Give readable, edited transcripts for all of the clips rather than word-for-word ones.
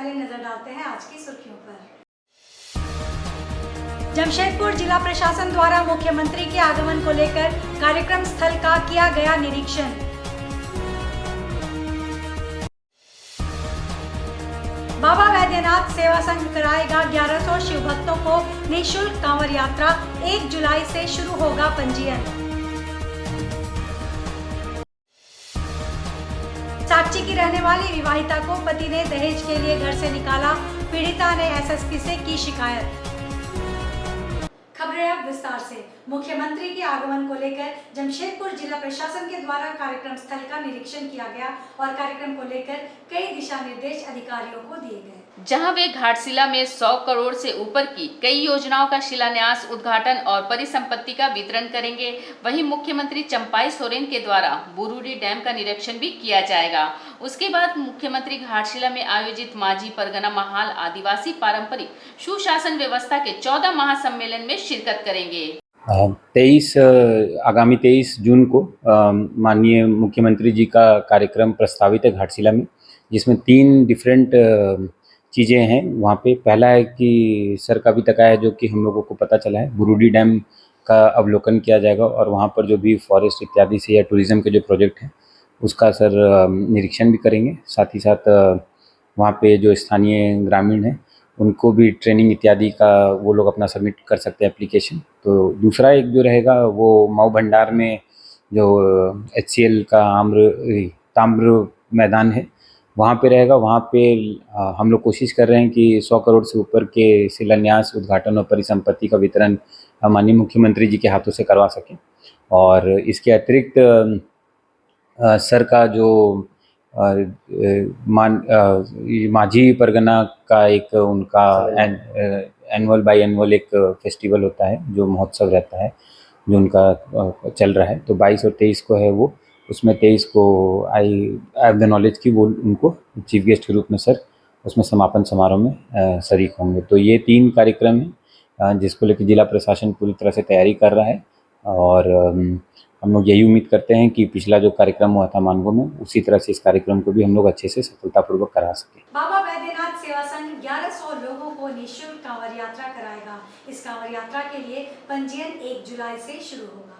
पहले नजर डालते हैं आज की सुर्खियों पर। जमशेदपुर जिला प्रशासन द्वारा मुख्यमंत्री के आगमन को लेकर कार्यक्रम स्थल का किया गया निरीक्षण। बाबा वैद्यनाथ सेवा संघ कराएगा 1100 शिव भक्तों को निःशुल्क कांवड़ यात्रा। 1 जुलाई से शुरू होगा पंजीयन। साक्षी की रहने वाली विवाहिता को पति ने दहेज के लिए घर से निकाला। पीड़िता ने एसएसपी से की शिकायत। खबरें अब विस्तार से। मुख्यमंत्री के आगमन को लेकर जमशेदपुर जिला प्रशासन के द्वारा कार्यक्रम स्थल का निरीक्षण किया गया और कार्यक्रम को लेकर कई दिशा निर्देश अधिकारियों को दिए गए। जहां वे घाटशिला में 100 करोड़ से ऊपर की कई योजनाओं का शिलान्यास, उद्घाटन और परिसंपत्ति का वितरण करेंगे, वहीं मुख्यमंत्री चंपाई सोरेन के द्वारा बुरुडी डैम का निरीक्षण भी किया जाएगा। उसके बाद मुख्यमंत्री घाटशिला में आयोजित माझी परगना महाल आदिवासी पारंपरिक सुशासन व्यवस्था के 14 महासम्मेलन में शिरकत करेंगे। आगामी 23 जून को माननीय मुख्यमंत्री जी का कार्यक्रम प्रस्तावित है घाटशिला में, जिसमें 3 डिफरेंट चीज़ें हैं। वहाँ पे पहला है कि सर का भी तक है, जो कि हम लोगों को पता चला है, बुरुडी डैम का अवलोकन किया जाएगा और वहाँ पर जो भी फॉरेस्ट इत्यादि से या टूरिज़्म के जो प्रोजेक्ट हैं उसका सर निरीक्षण भी करेंगे। साथ ही साथ वहाँ पे जो स्थानीय ग्रामीण हैं उनको भी ट्रेनिंग इत्यादि का वो लोग अपना सबमिट कर सकते हैं एप्लीकेशन। तो दूसरा एक जो रहेगा वो मऊ भंडार में जो HCL का ताम्र मैदान है वहाँ पे रहेगा। वहाँ पे हम लोग कोशिश कर रहे हैं कि 100 करोड़ से ऊपर के शिलान्यास, उद्घाटन और परिसंपत्ति का वितरण माननीय मुख्यमंत्री जी के हाथों से करवा सकें। और इसके अतिरिक्त सर का जो माझी परगना का एक उनका एनुअल बाई एनुअल एक फेस्टिवल होता है, जो महोत्सव रहता है जो उनका चल रहा है। तो 22 और 23 को है वो, उसमें 23 को आई हैव द नॉलेज की वो उनको चीफ गेस्ट के रूप में सर उसमें समापन समारोह में शरीक होंगे। तो ये 3 कार्यक्रम हैं जिसको लेकर जिला प्रशासन पूरी तरह से तैयारी कर रहा है और हम लोग यही उम्मीद करते हैं कि पिछला जो कार्यक्रम हुआ था मानगो में, उसी तरह से इस कार्यक्रम को भी हम लोग अच्छे से सफलतापूर्वक करा सकें। बाबा वैद्यनाथ सेवा संघ 1100 लोगों को निःशुल्क कांवड़ यात्रा कराएगा। इस कांवड़ यात्रा के लिए पंजीयन 1 जुलाई से शुरू होगा।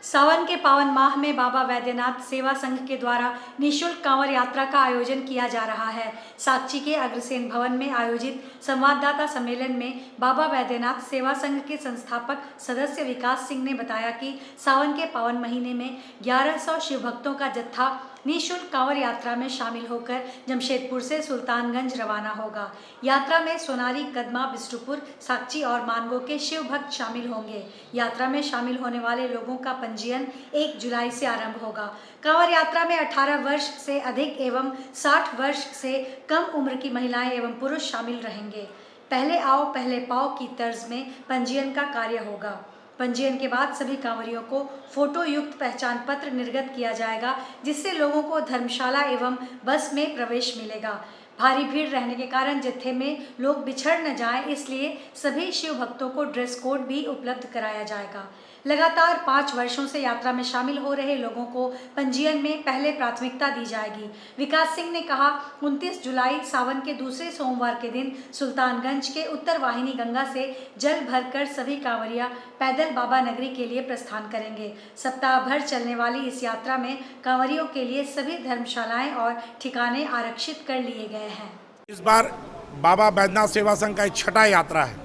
सावन के पावन माह में बाबा वैद्यनाथ सेवा संघ के द्वारा निःशुल्क कांवड़ यात्रा का आयोजन किया जा रहा है। साक्षी के अग्रसेन भवन में आयोजित संवाददाता सम्मेलन में बाबा वैद्यनाथ सेवा संघ के संस्थापक सदस्य विकास सिंह ने बताया कि सावन के पावन महीने में 1100 शिव भक्तों का जत्था निःशुल्क कांवड़ यात्रा में शामिल होकर जमशेदपुर से सुल्तानगंज रवाना होगा। यात्रा में सोनारी, कदमा, बिष्टुपुर, साक्षी और मानगो के शिव भक्त शामिल होंगे। यात्रा में शामिल होने वाले लोगों का पंजीयन 1 जुलाई से आरंभ होगा। कांवड़ यात्रा में 18 वर्ष से अधिक एवं 60 वर्ष से कम उम्र की महिलाएं एवं पुरुष शामिल रहेंगे। पहले आओ पहले पाओ की तर्ज में पंजीयन का कार्य होगा। पंजीयन के बाद सभी कांवरियों को फोटो युक्त पहचान पत्र निर्गत किया जाएगा, जिससे लोगों को धर्मशाला एवं बस में प्रवेश मिलेगा। भारी भीड़ रहने के कारण जत्थे में लोग बिछड़ न जाएं, इसलिए सभी शिव भक्तों को ड्रेस कोड भी उपलब्ध कराया जाएगा। लगातार 5 वर्षों से यात्रा में शामिल हो रहे लोगों को पंजीयन में पहले प्राथमिकता दी जाएगी। विकास सिंह ने कहा, 29 जुलाई सावन के दूसरे सोमवार के दिन सुल्तानगंज के उत्तर वाहिनी गंगा से जल भरकर सभी कांवरिया पैदल बाबा नगरी के लिए प्रस्थान करेंगे। सप्ताह भर चलने वाली इस यात्रा में कांवरियों के लिए सभी धर्मशालाएं और ठिकाने आरक्षित कर लिए गए हैं। इस बार बाबा वैद्यनाथ सेवा संघ का 6ठा यात्रा है।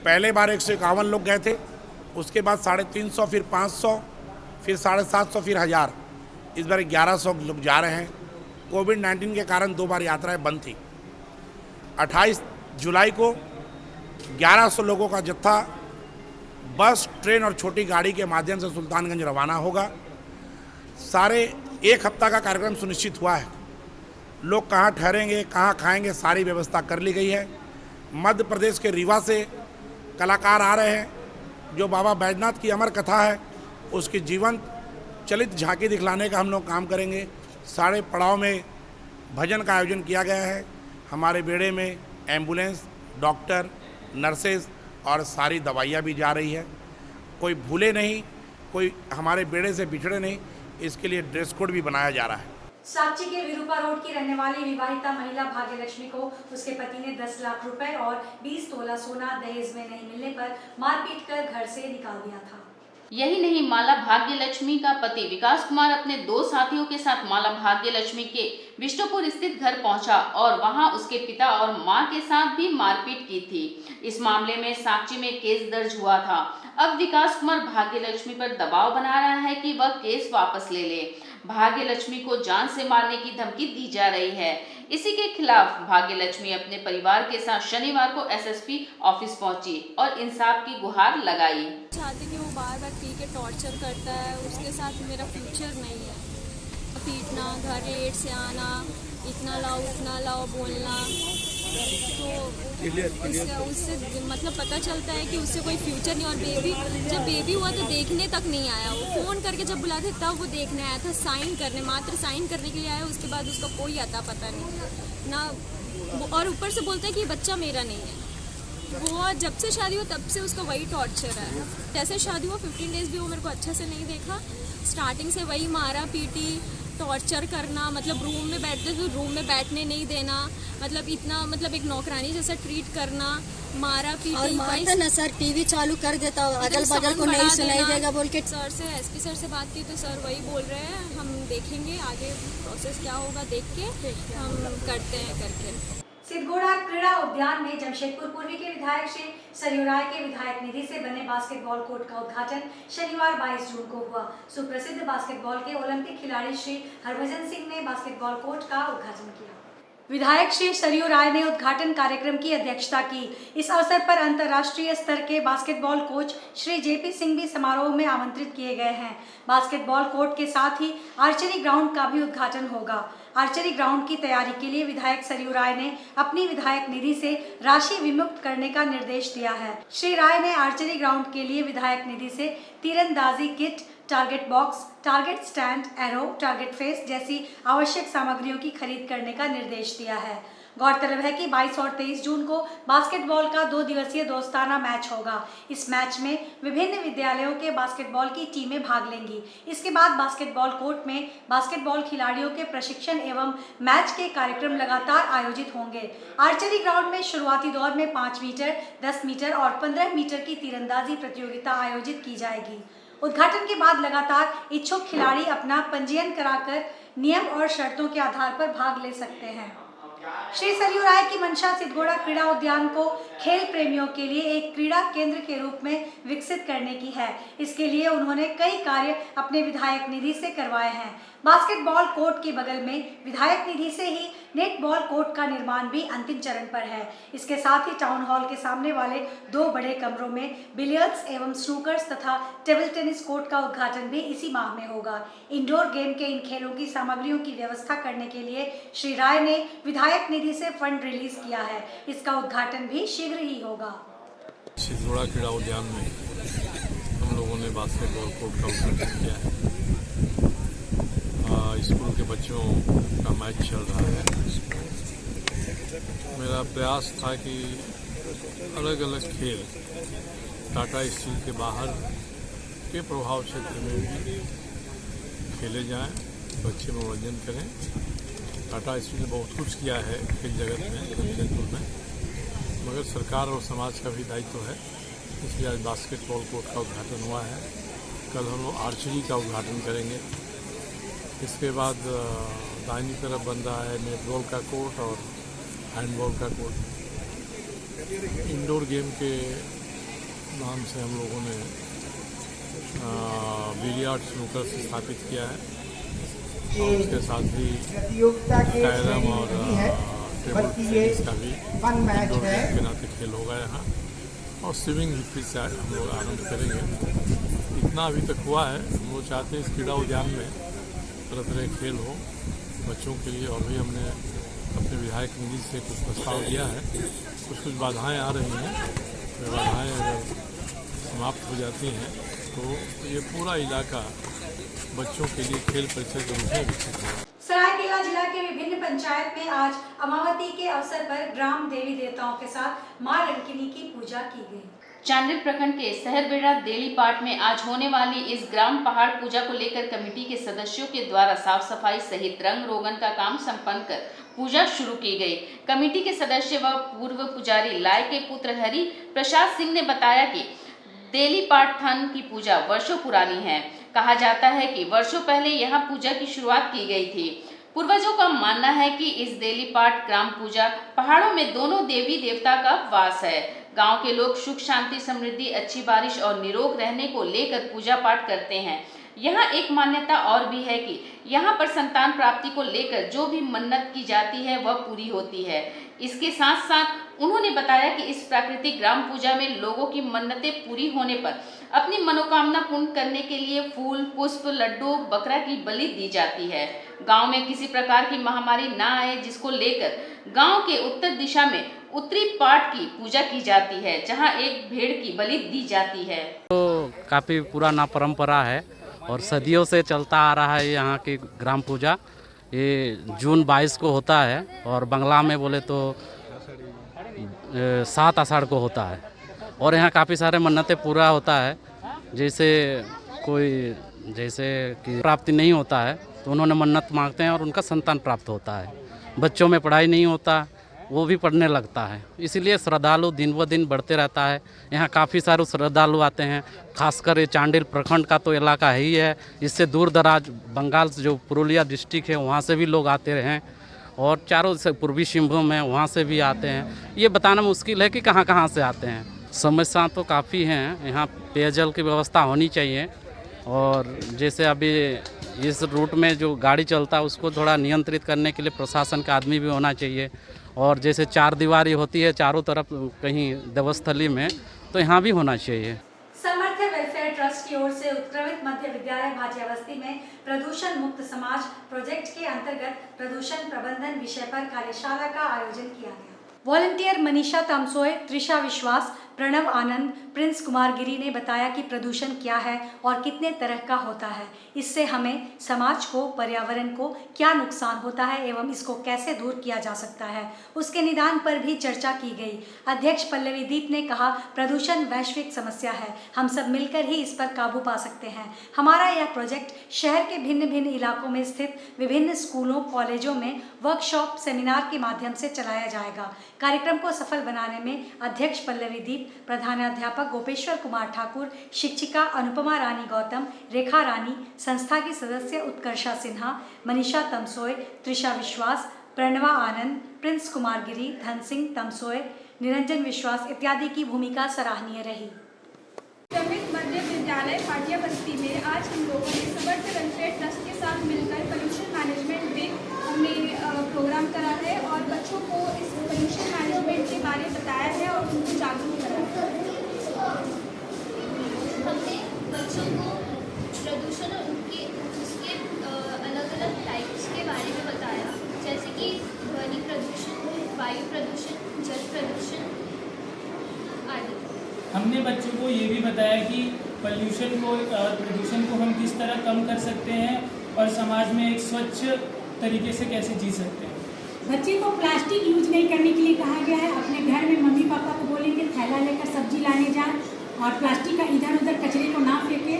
पहले बार 151 लोग गए थे, उसके बाद 350, फिर 500, फिर 750, फिर 1000। इस बार 1100 लोग जा रहे हैं। कोविड-19 के कारण 2 बार यात्राएं बंद थी। 28 जुलाई को 1100 लोगों का जत्था बस, ट्रेन और छोटी गाड़ी के माध्यम से सुल्तानगंज रवाना होगा। सारे 1 हफ्ता का कार्यक्रम सुनिश्चित हुआ है। लोग कहाँ ठहरेंगे, कहाँ खाएंगे, सारी व्यवस्था कर ली गई है। मध्य प्रदेश के रीवा से कलाकार आ रहे हैं। जो बाबा बैजनाथ की अमर कथा है उसकी जीवंत चलित झांकी दिखलाने का हम लोग काम करेंगे। सारे पड़ाव में भजन का आयोजन किया गया है। हमारे बेड़े में एम्बुलेंस, डॉक्टर, नर्सेज और सारी दवाइयाँ भी जा रही है। कोई भूले नहीं, कोई हमारे बेड़े से बिछड़े नहीं, इसके लिए ड्रेस कोड भी बनाया जा रहा है। साक्षी के विरूपा रोड की रहने वाली विवाहिता महिला भाग्यलक्ष्मी को उसके पति ने 10 लाख रुपए और 20 तोला सोना दहेज में नहीं मिलने पर मारपीट कर घर से निकाल दिया था। यही नहीं, माला भाग्यलक्ष्मी का पति विकास कुमार अपने 2 साथियों के साथ माला भाग्यलक्ष्मी के विष्णुपुर स्थित घर पहुंचा और वहां उसके पिता और मां के साथ भी मारपीट की थी। इस मामले में साक्षी में केस दर्ज हुआ था। अब विकास कुमार भाग्यलक्ष्मी पर दबाव बना रहा है कि वह केस वापस ले ले। भाग्यलक्ष्मी को जान से मारने की धमकी दी जा रही है। इसी के खिलाफ भाग्यलक्ष्मी अपने परिवार के साथ शनिवार को एसएसपी ऑफिस पहुंची और इंसाफ की गुहार लगाई। चाहती कि वो बार बार पी के टॉर्चर करता है, उसके साथ मेरा फ्यूचर नहीं है। पीटना, घर लेट से आना, इतना लाओ उतना लाओ बोलना, तो उससे मतलब पता चलता है कि उससे कोई फ्यूचर नहीं। और जब बेबी हुआ तो देखने तक नहीं आया। वो फ़ोन करके जब बुलाते तब वो देखने आया था, साइन करने, मात्र साइन करने के लिए आया। उसके बाद उसका कोई अता पता नहीं ना, और ऊपर से बोलता है कि बच्चा मेरा नहीं है। वो जब से शादी हुआ तब से उसका वही टॉर्चर है। जैसे शादी हुआ 15 डेज़ भी वो मेरे को अच्छे से नहीं देखा। स्टार्टिंग से वही मारा पीटी, टॉर्चर करना, मतलब रूम में बैठते तो रूम में बैठने नहीं देना, मतलब इतना, मतलब एक नौकरानी जैसा ट्रीट करना, मारा पीटी। और मारता ना सर, टीवी चालू कर देता, अगल बगल को नहीं सुनाई देगा बोल के। सर से, एसपी सर से बात की तो सर वही बोल रहे हैं, हम देखेंगे आगे प्रोसेस क्या होगा, देख के हम करते हैं करके। सिद्धगोड़ा क्रीड़ा उद्यान में जमशेदपुर पूर्वी के विधायक श्री सरयू राय के विधायक निधि से बने बास्केटबॉल कोर्ट का उद्घाटन शनिवार 22 जून को हुआ। सुप्रसिद्ध बास्केटबॉल के ओलंपिक खिलाड़ी श्री हरभजन सिंह ने बास्केटबॉल कोर्ट का उद्घाटन किया। विधायक श्री सरयू राय ने उद्घाटन कार्यक्रम की अध्यक्षता की। इस अवसर पर अंतर्राष्ट्रीय स्तर के basketball coach Shri JP Singh भी समारोह में आमंत्रित किए गए हैं। बास्केटबॉल कोर्ट के साथ ही आर्चरी ग्राउंड का भी उद्घाटन होगा। आर्चरी ग्राउंड की तैयारी के लिए विधायक सरयू राय ने अपनी विधायक निधि से राशि विमुक्त करने का निर्देश दिया है। श्री राय ने आर्चरी ग्राउंड के लिए विधायक निधि से तीरंदाजी kit, target box, target stand, arrow, target face जैसी आवश्यक सामग्रियों की खरीद करने का निर्देश दिया है। गौरतलब है कि 22 और 23 जून को बास्केटबॉल का 2 दिवसीय दोस्ताना मैच होगा। इस मैच में विभिन्न विद्यालयों के बास्केटबॉल की टीमें भाग लेंगी। इसके बाद बास्केटबॉल कोर्ट में बास्केटबॉल खिलाड़ियों के प्रशिक्षण एवं मैच के कार्यक्रम लगातार आयोजित होंगे। आर्चरी ग्राउंड में शुरुआती दौर में 5 मीटर, 10 मीटर और 15 मीटर की तीरंदाजी प्रतियोगिता आयोजित की जाएगी। उद्घाटन के बाद लगातार इच्छुक खिलाड़ी अपना पंजीयन कराकर नियम और शर्तों के आधार पर भाग ले सकते हैं। श्री सरयू राय की मंशा सिद्धगोड़ा क्रीड़ा उद्यान को खेल प्रेमियों के लिए एक क्रीड़ा केंद्र के रूप में विकसित करने की है। इसके लिए उन्होंने कई कार्य अपने विधायक निधि से करवाए हैं। बास्केटबॉल कोर्ट के बगल में विधायक निधि से ही नेटबॉल कोर्ट का निर्माण भी अंतिम चरण पर है। इसके साथ ही टाउन हॉल के सामने वाले 2 बड़े कमरों में बिलियर्ड्स एवं स्नूकर्स तथा टेबल टेनिस कोर्ट का उद्घाटन भी इसी माह में होगा। इंडोर गेम के इन खेलों की सामग्रियों की व्यवस्था करने के लिए श्री राय ने विधायक निधि से फंड रिलीज किया है। इसका उद्घाटन भी शीघ्र ही होगा। सिद्धगोड़ा क्रीड़ा उद्यान में हम लोगों ने बास्केटबॉल कोर्ट का उद्घाटन किया है। स्कूल के बच्चों का मैच चल रहा है। मेरा प्रयास था कि अलग अलग खेल टाटा स्टील के बाहर के प्रभाव क्षेत्र में भी खेले जाएं, बच्चे मनोरंजन करें। टाटा स्टील ने बहुत कुछ किया है खेल जगत में, जमशेदपुर में, मगर सरकार और समाज का भी दायित्व है। इसलिए आज बास्केटबॉल कोर्ट का उद्घाटन हुआ है। कल हम लोग आर्चरी का उद्घाटन करेंगे। इसके बाद दाहिनी तरफ बन रहा है नेटबॉल का कोर्ट और हैंडबॉल का कोर्ट। इंडोर गेम के नाम से हम लोगों ने बिलियर्ड स्नूकर स्थापित किया है और उसके साथ ही कैरम और टेबल टेनिस का भी इंडोर गेम के नाते खेल होगा यहाँ। और स्विमिंग भी फिर से हम लोग आरम्भ करेंगे। इतना अभी तक हुआ है। हम लोग चाहते हैं इस क्रीड़ा उद्यान में तरह तरह खेल हो बच्चों के लिए। और भी हमने अपने विधायक निधि से कुछ प्रस्ताव दिया है। कुछ बाधाएं आ रही हैं। वे बाधाएं अगर समाप्त हो जाती हैं तो ये पूरा इलाका बच्चों के लिए खेल परिसर के रूप में विकसित होगा। सरायकेला जिला के विभिन्न पंचायत में आज अमावती के अवसर पर ग्राम देवी देवताओं के साथ मां रंकिनी की पूजा की गई। चांडिल प्रखंड के शहरबेड़ा देलीपाट में आज होने वाली इस ग्राम पहाड़ पूजा को लेकर कमेटी के सदस्यों के द्वारा साफ सफाई सहित रंग रोगन का काम संपन्न कर पूजा शुरू की गई। कमेटी के सदस्य व पूर्व पुजारी लाय के पुत्र हरि प्रसाद सिंह ने बताया कि देलीपाट थान की पूजा वर्षों पुरानी है। कहा जाता है कि वर्षों पहले यहाँ पूजा की शुरुआत की गई थी। पूर्वजों का मानना है कि इस देलीपाट ग्राम पूजा पहाड़ों में दोनों देवी देवता का वास है। गांव के लोग सुख शांति समृद्धि अच्छी बारिश और निरोग रहने को लेकर पूजा पाठ करते हैं। यहाँ एक मान्यता और भी है कि यहाँ पर संतान प्राप्ति को लेकर जो भी मन्नत की जाती है वह पूरी होती है। इसके साथ साथ उन्होंने बताया कि इस प्राकृतिक ग्राम पूजा में लोगों की मन्नतें पूरी होने पर अपनी मनोकामना पूर्ण करने के लिए फूल, पुष्प, लड्डू, बकरा की बलि दी जाती है। गांव में किसी प्रकार की महामारी न आए, जिसको लेकर गांव के उत्तर दिशा में उत्तरी पाट की पूजा की जाती है, जहां एक भेड़ की बलि दी जाती है। तो काफ़ी पुराना परंपरा है और सदियों से चलता आ रहा है यहाँ की ग्राम पूजा। ये जून 22 को होता है और बंगला में बोले तो 7 आषाढ़ को होता है और यहाँ काफ़ी सारे मन्नतें पूरा होता है। जैसे कि प्राप्ति नहीं होता है तो उन्होंने मन्नत मांगते हैं और उनका संतान प्राप्त होता है। बच्चों में पढ़ाई नहीं होता, वो भी पढ़ने लगता है। इसीलिए श्रद्धालु दिन ब दिन बढ़ते रहता है। यहाँ काफ़ी सारे श्रद्धालु आते हैं। खासकर ये चांडिल प्रखंड का तो इलाका ही है। इससे दूर दराज बंगाल से जो पुरुलिया डिस्ट्रिक्ट है वहाँ से भी लोग आते हैं और चारों से पूर्वी सिंहभूम है वहाँ से भी आते हैं। ये बताना मुश्किल है कि कहाँ कहाँ से आते हैं। समस्या तो काफ़ी हैं। यहाँ पेयजल की व्यवस्था होनी चाहिए और जैसे अभी इस रूट में जो गाड़ी चलता है उसको थोड़ा नियंत्रित करने के लिए प्रशासन का आदमी भी होना चाहिए। और जैसे 4 दीवारी होती है चारों तरफ कहीं देवस्थली में, तो यहाँ भी होना चाहिए। समर्थ वेलफेयर ट्रस्ट की ओर से उत्क्रमित मध्य विद्यालय भाटियाबस्ती में प्रदूषण मुक्त समाज प्रोजेक्ट के अंतर्गत प्रदूषण प्रबंधन विषय पर कार्यशाला का आयोजन किया गया। वॉलंटियर मनीषा तमसोय, त्रिशा विश्वास, प्रणव आनंद, प्रिंस कुमार गिरी ने बताया कि प्रदूषण क्या है और कितने तरह का होता है, इससे हमें समाज को, पर्यावरण को क्या नुकसान होता है एवं इसको कैसे दूर किया जा सकता है, उसके निदान पर भी चर्चा की गई। अध्यक्ष पल्लवी दीप ने कहा, प्रदूषण वैश्विक समस्या है, हम सब मिलकर ही इस पर काबू पा सकते हैं। हमारा यह प्रोजेक्ट शहर के भिन्न भिन्न इलाकों में स्थित विभिन्न स्कूलों, कॉलेजों में वर्कशॉप, सेमिनार के माध्यम से चलाया जाएगा। कार्यक्रम को सफल बनाने में अध्यक्ष पल्लवी दीप, प्रधानाध्यापक गोपेश्वर कुमार ठाकुर, शिक्षिका अनुपमा रानी गौतम, रेखा रानी, संस्था की सदस्य उत्कर्षा सिन्हा, मनीषा तमसोय, त्रिशा विश्वास, प्रणवा आनंद, प्रिंस कुमार गिरी, धन सिंह तमसोय, निरंजन विश्वास इत्यादि की भूमिका सराहनीय रही। मध्य विद्यालय भाटियाबस्ती में आज हम लोगों ने समर्थ वेलफेयर ट्रस्ट के साथ मिलकर पोल्यूशन मैनेजमेंट पे हमने प्रोग्राम करा है और बच्चों को इस पोल्यूशन मैनेजमेंट के बारे में बताया है और उनको जागरूक करा है। हमने बच्चों को प्रदूषण और उसके अलग अलग टाइप्स के बारे में बताया, जैसे कि ध्वनि प्रदूषण, वायु प्रदूषण, जल प्रदूषण आदि। हमने बच्चों को ये भी बताया कि पोल्यूशन को और प्रदूषण को हम किस तरह कम कर सकते हैं और समाज में एक स्वच्छ तरीके से कैसे जी सकते हैं। बच्चे को प्लास्टिक यूज नहीं करने के लिए कहा गया है। अपने घर में मम्मी पापा को बोलेंगे थैला लेकर सब्जी लाने जाए और प्लास्टिक का इधर उधर कचरे को ना फेंके।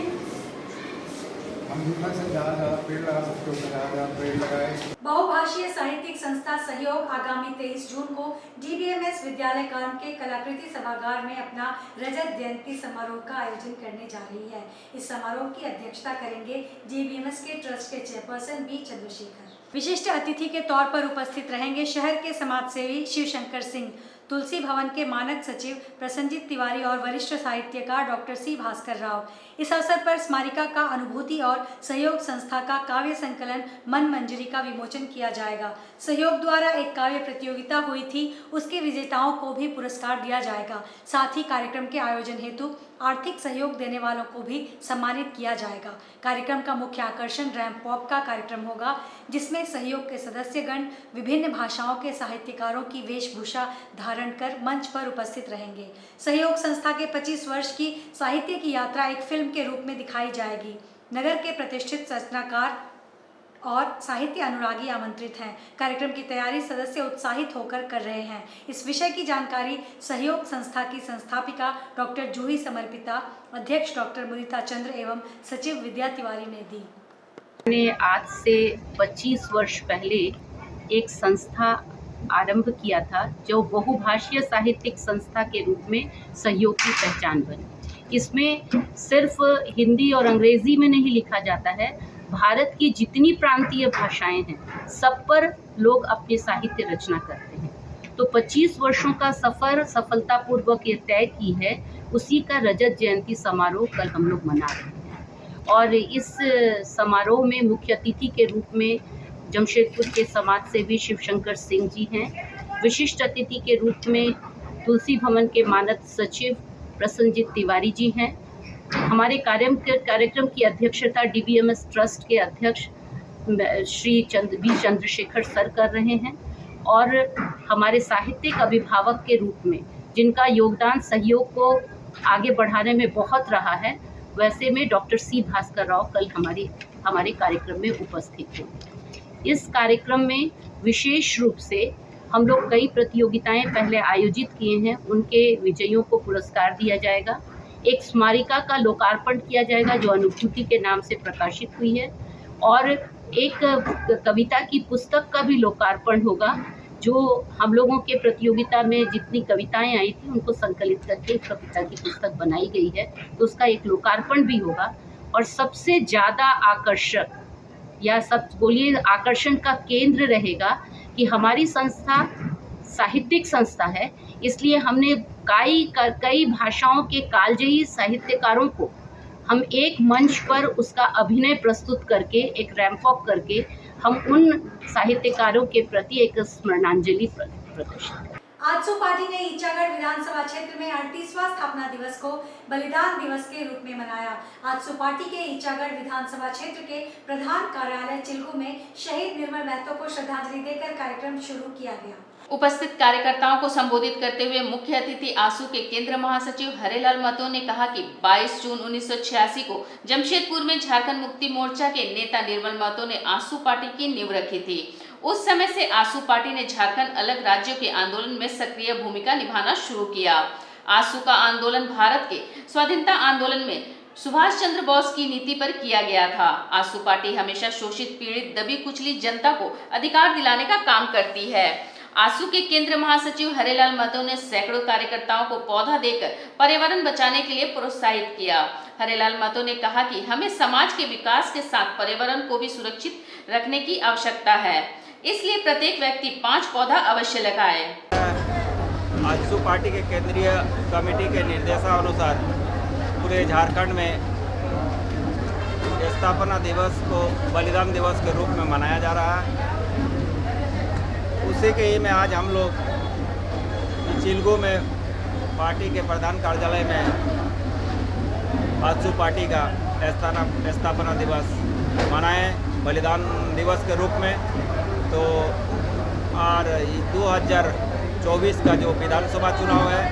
बहुभाषीय साहित्यिक संस्था सहयोग आगामी 23 जून को DBMS विद्यालय कर्म के कलाकृति सभागार में अपना रजत जयंती समारोह का आयोजन करने जा रही है। इस समारोह की अध्यक्षता करेंगे DBMS के ट्रस्ट के चेयरपर्सन बी चंद्रशेखर। विशिष्ट अतिथि के तौर पर उपस्थित रहेंगे शहर के समाजसेवी शिवशंकर सिंह, तुलसी भवन के मानद सचिव प्रसन्नजीत तिवारी और वरिष्ठ साहित्यकार डॉक्टर सी भास्कर राव। इस अवसर पर स्मारिका का अनुभूति और सहयोग संस्था का काव्य संकलन मन मंजरी का विमोचन किया जाएगा। सहयोग द्वारा एक काव्य प्रतियोगिता हुई थी, उसके विजेताओं को भी पुरस्कार दिया जाएगा। साथ ही कार्यक्रम के आयोजन हेतु आर्थिक सहयोग देने वालों को भी सम्मानित किया जाएगा। कार्यक्रम का मुख्य आकर्षण रैंप वॉक का कार्यक्रम होगा, जिसमें सहयोग के सदस्यगण विभिन्न भाषाओं के साहित्यकारों की वेशभूषा धारण कर मंच पर उपस्थित रहेंगे। सहयोग संस्था के 25 वर्ष की साहित्य की यात्रा एक फिल्म के रूप में दिखाई जाएगी। नगर के प्रतिष्ठित रचनाकार और साहित्य अनुरागी आमंत्रित हैं। कार्यक्रम की तैयारी सदस्य उत्साहित होकर कर रहे हैं। इस विषय की जानकारी सहयोग संस्था की संस्थापिका डॉक्टर जूही समर्पिता, अध्यक्ष डॉक्टर मुदिता चंद्र एवं सचिव विद्या तिवारी ने दी। मैंने आज से 25 वर्ष पहले एक संस्था आरंभ किया था जो बहुभाषीय साहित्यिक संस्था के रूप में सहयोग की पहचान बनी। इसमें सिर्फ हिंदी और अंग्रेजी में नहीं लिखा जाता है, भारत की जितनी प्रांतीय भाषाएं हैं सब पर लोग अपने साहित्य रचना करते हैं। तो 25 वर्षों का सफ़र सफलतापूर्वक ये तय की है, उसी का रजत जयंती समारोह कल हम लोग मना रहे हैं। और इस समारोह में मुख्य अतिथि के रूप में जमशेदपुर के समाज सेवी शिवशंकर सिंह जी हैं। विशिष्ट अतिथि के रूप में तुलसी भवन के मानद सचिव प्रसन्नजीत तिवारी जी हैं। हमारे कार्यक्रम की अध्यक्षता DBMS ट्रस्ट के अध्यक्ष श्री वी चंद्रशेखर सर कर रहे हैं। और हमारे साहित्यिक अभिभावक के रूप में जिनका योगदान सहयोग को आगे बढ़ाने में बहुत रहा है, वैसे में डॉक्टर C भास्कर राव कल हमारे कार्यक्रम में उपस्थित हैं। इस कार्यक्रम में विशेष रूप से हम लोग कई प्रतियोगिताएं पहले आयोजित किए हैं, उनके विजयियों को पुरस्कार दिया जाएगा। एक स्मारिका का लोकार्पण किया जाएगा जो अनुभूति के नाम से प्रकाशित हुई है, और एक कविता की पुस्तक का भी लोकार्पण होगा जो हम लोगों के प्रतियोगिता में जितनी कविताएं आई थी उनको संकलित करके एक कविता की पुस्तक बनाई गई है, तो उसका एक लोकार्पण भी होगा। और सबसे ज़्यादा आकर्षक या सब बोलिए आकर्षण का केंद्र रहेगा कि हमारी संस्था साहित्यिक संस्था है, इसलिए हमने कई भाषाओं के कालजयी साहित्यकारों को हम एक मंच पर उसका अभिनय प्रस्तुत करके एक रैंप वॉक करके हम उन साहित्यकारों के प्रति एक स्मरणांजलि प्रदर्शित। आजसू पार्टी ने ईचागढ़ विधानसभा क्षेत्र में 38वां स्थापना दिवस को बलिदान दिवस के रूप में मनाया। आजसू पार्टी के ईचागढ़ विधानसभा क्षेत्र के प्रधान कार्यालय चिल्गू में शहीद निर्मल महतो को श्रद्धांजलि देकर कार्यक्रम शुरू किया गया। उपस्थित कार्यकर्ताओं को संबोधित करते हुए मुख्य अतिथि आसू के केंद्र महासचिव हरेलाल महतो ने कहा कि 22 जून 1986 को जमशेदपुर में झारखंड मुक्ति मोर्चा के नेता निर्मल महतो ने आसू पार्टी की नींव रखी थी। उस समय से आसू पार्टी ने झारखंड अलग राज्यों के आंदोलन में सक्रिय भूमिका निभाना शुरू किया। आसू का आंदोलन भारत के स्वाधीनता आंदोलन में सुभाष चंद्र बोस की नीति पर किया गया था। आसू पार्टी हमेशा शोषित, पीड़ित, दबी कुचली जनता को अधिकार दिलाने का काम करती है। आसू के केंद्र महासचिव हरेलाल महतो ने सैकड़ों कार्यकर्ताओं को पौधा देकर पर्यावरण बचाने के लिए प्रोत्साहित किया। हरेलाल महतो ने कहा कि हमें समाज के विकास के साथ पर्यावरण को भी सुरक्षित रखने की आवश्यकता है, इसलिए प्रत्येक व्यक्ति 5 पौधा अवश्य लगाए। आजसू पार्टी के केंद्रीय कमेटी के निर्देशानुसार पूरे झारखंड में स्थापना दिवस को बलिदान दिवस के रूप में मनाया जा रहा है। उसी के ही में आज हम लोग चिल्गू में पार्टी के प्रधान कार्यालय में आजसू पार्टी का स्थापना दिवस मनाए बलिदान दिवस के रूप में। तो और 2024 का जो विधानसभा चुनाव है,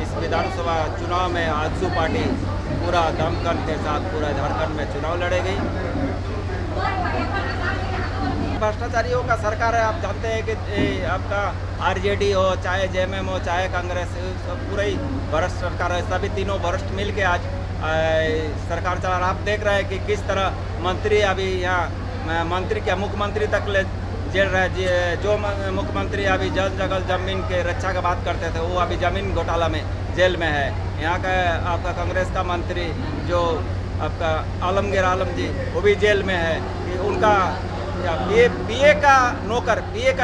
इस विधानसभा चुनाव में आजसू पार्टी पूरा दमखम के साथ पूरा झारखंड में चुनाव लड़ेगी। भ्रष्टाचारियों का सरकार है, आप जानते हैं कि आपका RJD हो चाहे JMM हो चाहे कांग्रेस, सब पूरा ही भ्रष्ट सरकार है। सभी तीनों भ्रष्ट मिल के आज सरकार चला रहा। आप देख रहे हैं कि किस तरह मंत्री अभी यहाँ मंत्री क्या मुख्यमंत्री तक ले जेल रहे। जो मुख्यमंत्री अभी जल जगल जमीन के रक्षा का बात करते थे वो अभी जमीन घोटाला में जेल में है। यहाँ का आपका कांग्रेस का मंत्री जो आपका आलमगीर आलम जी वो भी जेल में है। कि उनका बीए का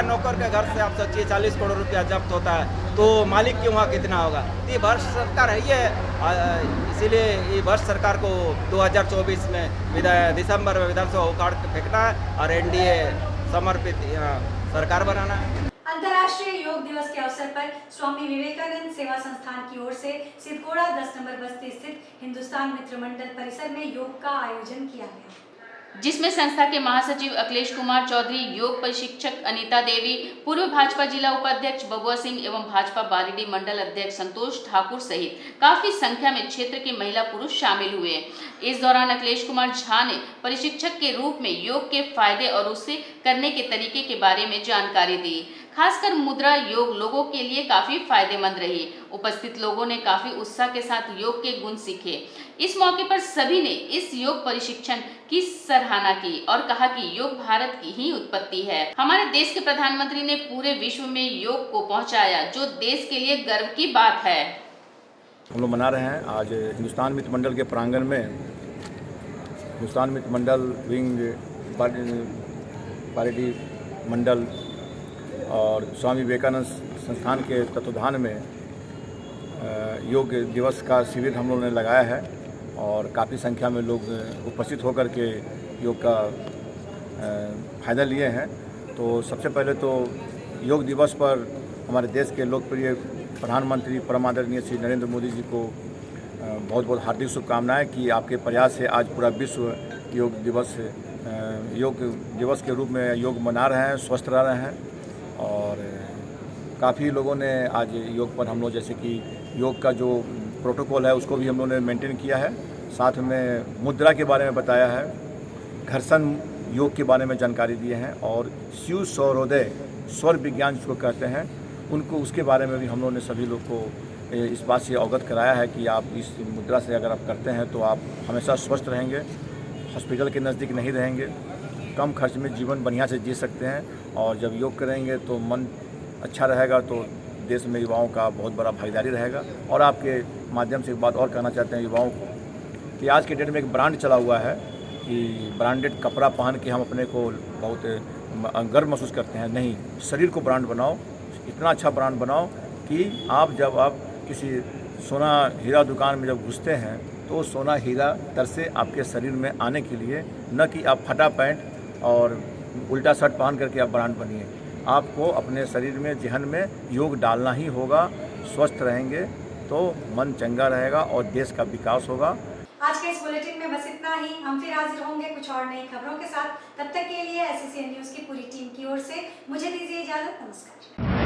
नौकर के घर से आप सोचिए 40 करोड़ रुपया जब्त होता है, तो मालिक क्यों वहाँ कितना होगा। ये भ्रष्ट सरकार है ये, इसीलिए ये भ्रष्ट सरकार को 2024 में दिसंबर में विधानसभा उखाड़ के फेंकना है और NDA समर्पित सरकार बनाना है। अंतर्राष्ट्रीय योग दिवस के अवसर पर स्वामी विवेकानंद सेवा संस्थान की ओर से सिद्धगोड़ा 10 नंबर बस्ती स्थित हिंदुस्तान मित्र मंडल परिसर में योग का आयोजन किया गया। जिसमें संस्था के महासचिव अखिलेश कुमार चौधरी, योग प्रशिक्षक अनीता देवी, पूर्व भाजपा जिला उपाध्यक्ष बबुआ सिंह एवं भाजपा बारीडी मंडल अध्यक्ष संतोष ठाकुर सहित काफी संख्या में क्षेत्र के महिला पुरुष शामिल हुए। इस दौरान अखिलेश कुमार झा ने प्रशिक्षक के रूप में योग के फायदे और उसे करने के तरीके के बारे में जानकारी दी। खासकर मुद्रा योग लोगों के लिए काफी फायदेमंद रही। उपस्थित लोगों ने काफी उत्साह के साथ योग के गुण सीखे। इस मौके पर सभी ने इस योग प्रशिक्षण की सराहना की और कहा कि योग भारत की ही उत्पत्ति है। हमारे देश के प्रधानमंत्री ने पूरे विश्व में योग को पहुंचाया, जो देश के लिए गर्व की बात है। हम लोग मना रहे हैं आज हिंदुस्तान मित्र मंडल के प्रांगण में हिंदुस्तान मित्र मंडल विंग बारीडी मंडल और स्वामी विवेकानंद संस्थान के तत्वाधान में योग दिवस का शिविर हम लोगों ने लगाया है और काफ़ी संख्या में लोग उपस्थित होकर के योग का फ़ायदा लिए हैं। तो सबसे पहले तो योग दिवस पर हमारे देश के लोकप्रिय प्रधानमंत्री परम आदरणीय श्री नरेंद्र मोदी जी को बहुत बहुत हार्दिक शुभकामनाएं कि आपके प्रयास से आज पूरा विश्व योग दिवस के रूप में योग मना रहे हैं, स्वस्थ रह रहे हैं। और काफ़ी लोगों ने आज योग पर हम लोग जैसे कि योग का जो प्रोटोकॉल है उसको भी हम लोगों ने मेंटेन किया है। साथ में मुद्रा के बारे में बताया है, घर्षण योग के बारे में जानकारी दिए हैं और शिव सौरोदय स्वर विज्ञान जिसको कहते हैं उनको उसके बारे में भी हम लोगों ने सभी लोग को इस बात से अवगत कराया है कि आप इस मुद्रा से अगर आप करते हैं तो आप हमेशा स्वस्थ रहेंगे, हॉस्पिटल के नज़दीक नहीं रहेंगे, कम खर्च में जीवन बढ़िया से जी सकते हैं। और जब योग करेंगे तो मन अच्छा रहेगा तो देश में युवाओं का बहुत बड़ा भागीदारी रहेगा। और आपके माध्यम से एक बात और कहना चाहते हैं युवाओं को कि आज के डेट में एक ब्रांड चला हुआ है कि ब्रांडेड कपड़ा पहन के हम अपने को बहुत गर्व महसूस करते हैं। नहीं, शरीर को ब्रांड बनाओ, इतना अच्छा ब्रांड बनाओ कि जब आप किसी सोना हीरा दुकान में जब घुसते हैं तो सोना हीरा तरसे आपके शरीर में आने के लिए, न कि आप फटा पैंट और उल्टा शर्ट पहन करके आप ब्रांड बनिए। आपको अपने शरीर में, जहन में योग डालना ही होगा। स्वस्थ रहेंगे तो मन चंगा रहेगा और देश का विकास होगा। आज के इस बुलेटिन में बस इतना ही। हम फिर हाजिर होंगे कुछ और नई खबरों के साथ। तब तक के लिए SCCN न्यूज़ की पूरी टीम की ओर से मुझे दीजिए इजाजत। नमस्कार।